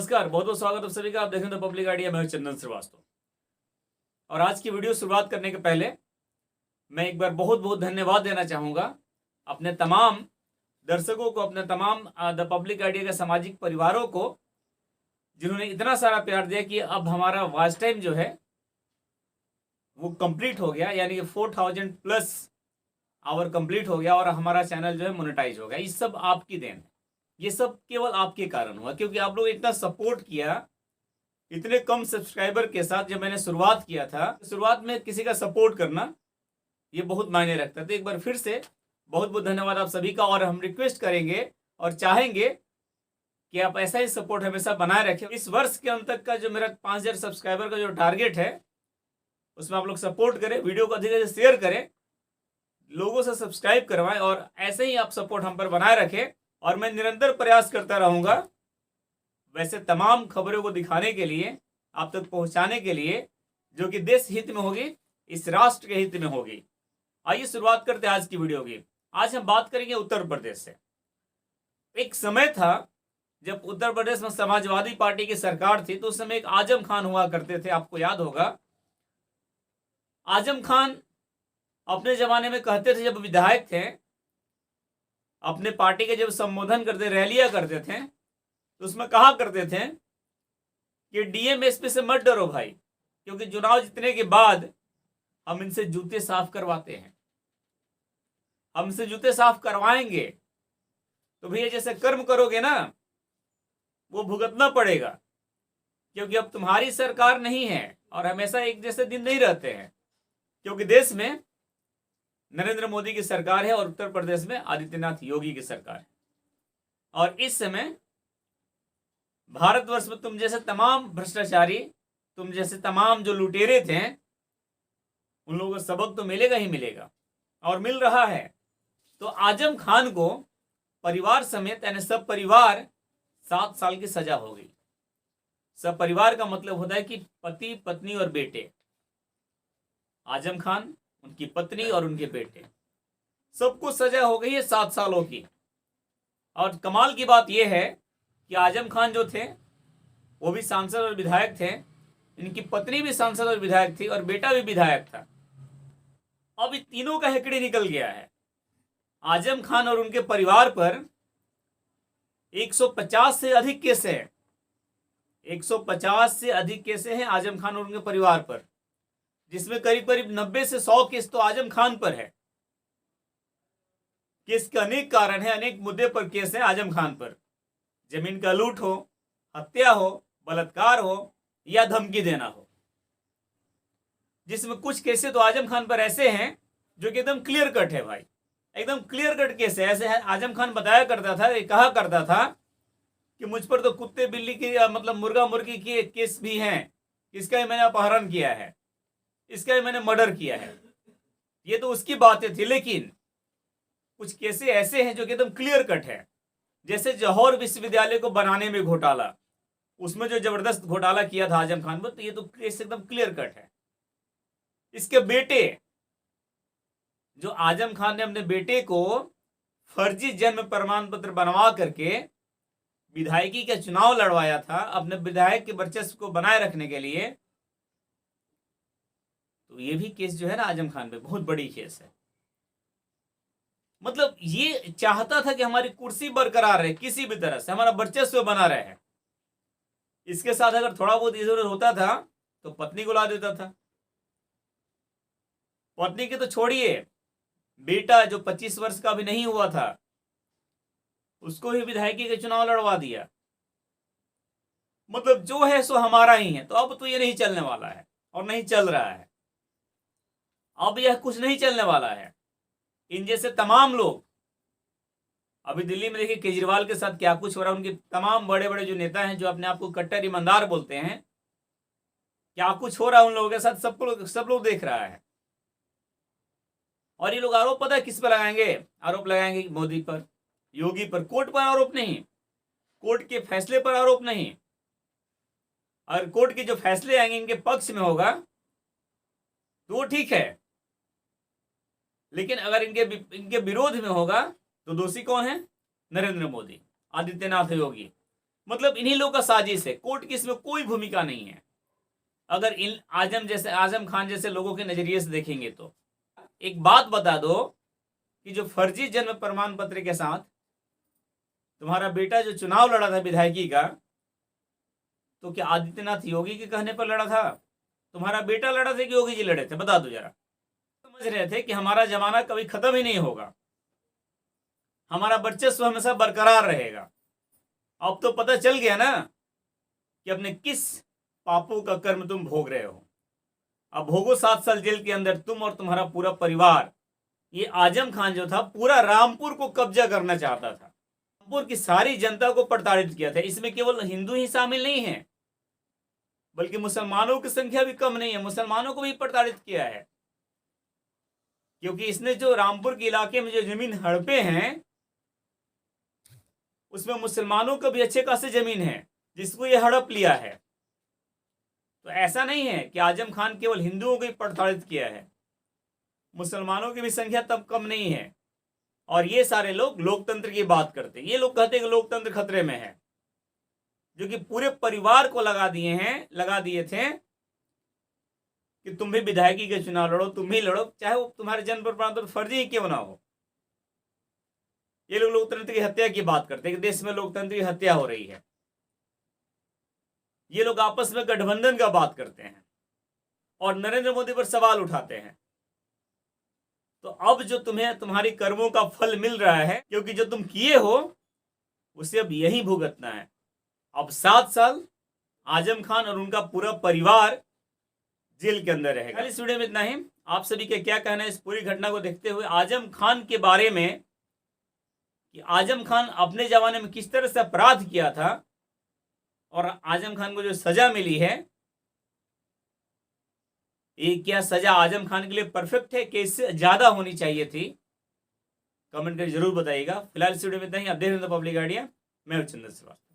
नमस्कार, बहुत बहुत स्वागत है सभी का। आप देख रहे हैं द पब्लिक आइडिया। मैं हूं चंदन श्रीवास्तव और आज की वीडियो शुरुआत करने के पहले मैं एक बार बहुत बहुत धन्यवाद देना चाहूँगा अपने तमाम दर्शकों को, अपने तमाम द पब्लिक आइडिया के सामाजिक परिवारों को, जिन्होंने इतना सारा प्यार दिया कि अब हमारा वॉच टाइम जो है वो कंप्लीट हो गया, यानी कि 4000 प्लस आवर कंप्लीट हो गया और हमारा चैनल जो है मोनेटाइज हो गया। ये सब आपकी देन है, ये सब केवल आपके कारण हुआ, क्योंकि आप लोग इतना सपोर्ट किया। इतने कम सब्सक्राइबर के साथ जब मैंने शुरुआत किया था, शुरुआत में किसी का सपोर्ट करना ये बहुत मायने रखता है। तो एक बार फिर से बहुत बहुत धन्यवाद आप सभी का। और हम रिक्वेस्ट करेंगे और चाहेंगे कि आप ऐसा ही सपोर्ट हमेशा बनाए रखें। इस वर्ष के अंत तक का जो मेरा 5000 सब्सक्राइबर का जो टारगेट है, उसमें आप लोग सपोर्ट करें, वीडियो को अधिक से शेयर करें, लोगों से सब्सक्राइब करवाएं और ऐसे ही आप सपोर्ट हम पर बनाए रखें। और मैं निरंतर प्रयास करता रहूँगा वैसे तमाम खबरों को दिखाने के लिए, आप तक पहुँचाने के लिए, जो कि देश हित में होगी, इस राष्ट्र के हित में होगी। आइए शुरुआत करते हैं आज की वीडियो की। आज हम बात करेंगे उत्तर प्रदेश से। एक समय था जब उत्तर प्रदेश में समाजवादी पार्टी की सरकार थी, तो उस समय एक आजम खान हुआ करते थे, आपको याद होगा। आजम खान अपने जमाने में कहते थे, जब विधायक थे, अपने पार्टी के जब संबोधन करते, रैलियां करते थे, तो उसमें कहा करते थे कि डीएम एसपी से मत डरो भाई, क्योंकि चुनाव जीतने के बाद हम इनसे जूते साफ करवाते हैं, हम इनसे जूते साफ करवाएंगे। तो भैया जैसे कर्म करोगे ना, वो भुगतना पड़ेगा, क्योंकि अब तुम्हारी सरकार नहीं है और हमेशा एक जैसे दिन नहीं रहते हैं, क्योंकि देश में नरेंद्र मोदी की सरकार है और उत्तर प्रदेश में आदित्यनाथ योगी की सरकार है। और इस समय भारतवर्ष में तुम जैसे तमाम भ्रष्टाचारी, तुम जैसे तमाम जो लुटेरे थे, उन लोगों को सबक तो मिलेगा ही मिलेगा, और मिल रहा है। तो आजम खान को परिवार समेत, यानी सब परिवार, 7 साल की सजा हो गई। सब परिवार का मतलब होता है कि पति, पत्नी और बेटे। आजम खान, उनकी पत्नी और उनके बेटे, सबको सजा हो गई है 7 सालों की। और कमाल की बात यह है कि आजम खान जो थे वो भी सांसद और विधायक थे, इनकी पत्नी भी सांसद और विधायक थी और बेटा भी विधायक था। अब इन तीनों का हेकड़ी निकल गया है। आजम खान और उनके परिवार पर 150 से अधिक केस है, 150 से अधिक केस हैं आजम खान और उनके परिवार पर, जिसमें करीब करीब 90 से 100 केस तो आजम खान पर है। केस के अनेक कारण है, अनेक मुद्दे पर केस है आजम खान पर। जमीन का लूट हो, हत्या हो, बलात्कार हो या धमकी देना हो, जिसमें कुछ केसेस तो आजम खान पर ऐसे हैं जो कि एकदम क्लियर कट है भाई, एकदम क्लियर कट केस है। ऐसे है, आजम खान बताया करता था, कहा करता था कि मुझ पर तो कुत्ते बिल्ली की, मतलब मुर्गा मुर्गी के केस भी हैं, इसका ही मैंने अपहरण किया है, इसका ही मैंने मर्डर किया है। ये तो उसकी बातें थी, लेकिन कुछ केसेस ऐसे हैं जो कि एकदम क्लियर कट है। जैसे जौहर विश्वविद्यालय को बनाने में घोटाला, उसमें जो जबरदस्त घोटाला किया था आजम खान पर, तो ये तो केस एकदम क्लियर कट है। इसके बेटे, जो आजम खान ने अपने बेटे को फर्जी जन्म प्रमाण पत्र बनवा करके विधायकी का चुनाव लड़वाया था अपने विधायक के वर्चस्व को बनाए रखने के लिए, तो ये भी केस जो है ना आजम खान पे बहुत बड़ी केस है। मतलब ये चाहता था कि हमारी कुर्सी बरकरार रहे, किसी भी तरह से हमारा वर्चस्व बना रहे। इसके साथ अगर थोड़ा बहुत इधर उधर होता था तो पत्नी को ला देता था। पत्नी के तो छोड़िए, बेटा जो 25 वर्ष का भी नहीं हुआ था, उसको ही विधायकी के चुनाव लड़वा दिया। मतलब जो है सो हमारा ही है। तो अब तो ये नहीं चलने वाला है और नहीं चल रहा है। अब यह कुछ नहीं चलने वाला है। इन जैसे तमाम लोग, अभी दिल्ली में देखिए केजरीवाल के साथ क्या कुछ हो रहा है। उनके तमाम बड़े बड़े जो नेता हैं, जो अपने आप को कट्टर ईमानदार बोलते हैं, क्या कुछ हो रहा है उन लोगों के साथ, सब लोग देख रहा है। और ये लोग आरोप पता है किस पर लगाएंगे? आरोप लगाएंगे मोदी पर, योगी पर। कोर्ट पर आरोप नहीं, कोर्ट के फैसले पर आरोप नहीं। अगर कोर्ट के जो फैसले आएंगे इनके पक्ष में होगा तो वो ठीक है, लेकिन अगर इनके विरोध में होगा तो दोषी कौन है? नरेंद्र मोदी, आदित्यनाथ योगी। मतलब इन्हीं लोगों का साजिश है, कोर्ट की इसमें कोई भूमिका नहीं है। अगर इन आजम खान जैसे लोगों के नजरिए से देखेंगे तो एक बात बता दो कि जो फर्जी जन्म प्रमाण पत्र के साथ तुम्हारा बेटा जो चुनाव लड़ा था विधायकी का, तो क्या आदित्यनाथ योगी के कहने पर लड़ा था? तुम्हारा बेटा लड़ा था कि योगी जी लड़े थे? बता दो जरा। समझ रहे थे कि हमारा जमाना कभी खत्म ही नहीं होगा, हमारा वर्चस्व हमेशा बरकरार रहेगा। अब तो पता चल गया ना कि अपने किस पापों का कर्म तुम भोग रहे हो। अब भोगो 7 साल जेल के अंदर, तुम और तुम्हारा पूरा परिवार। ये आजम खान जो था पूरा रामपुर को कब्जा करना चाहता था, रामपुर की सारी जनता को प्रताड़ित किया था। इसमें केवल हिंदू ही शामिल नहीं है, बल्कि मुसलमानों की संख्या भी कम नहीं है, मुसलमानों को भी प्रताड़ित किया है। क्योंकि इसने जो रामपुर के इलाके में जो जमीन हड़पे हैं, उसमें मुसलमानों का भी अच्छे खासे जमीन है जिसको ये हड़प लिया है। तो ऐसा नहीं है कि आजम खान केवल हिंदुओं को ही प्रताड़ित किया है, मुसलमानों की भी संख्या तब कम नहीं है। और ये सारे लोग लोकतंत्र की बात करते हैं, ये लोग कहते हैं कि लोकतंत्र खतरे में है, जो कि पूरे परिवार को लगा दिए थे कि तुम भी विधायकी के चुनाव लड़ो, तुम ही लड़ो, चाहे वो तुम्हारे जन्म प्रमाण पत्र फर्जी ही क्यों ना हो। ये लोग लोकतंत्र की हत्या की बात करते हैं कि देश में लोकतंत्र की हत्या हो रही है। ये लोग आपस में गठबंधन का बात करते हैं और नरेंद्र मोदी पर सवाल उठाते हैं। तो अब जो तुम्हें तुम्हारी कर्मों का फल मिल रहा है, क्योंकि जो तुम किए हो उसे अब यही भुगतना है। अब 7 साल आजम खान और उनका पूरा परिवार जेल के अंदर रहेगा। इस वीडियो में इतना ही। आप सभी का क्या कहना है इस पूरी घटना को देखते हुए आजम खान के बारे में, कि आजम खान अपने जमाने में किस तरह से अपराध किया था और आजम खान को जो सजा मिली है, ये क्या सजा आजम खान के लिए परफेक्ट है कि इससे ज्यादा होनी चाहिए थी? कमेंट करके जरूर बताइएगा। फिलहाल इस वीडियो में इतना ही। आप देख रहे हैं पब्लिक आइडिया, मैं हूं चंदन श्रीवास्तव।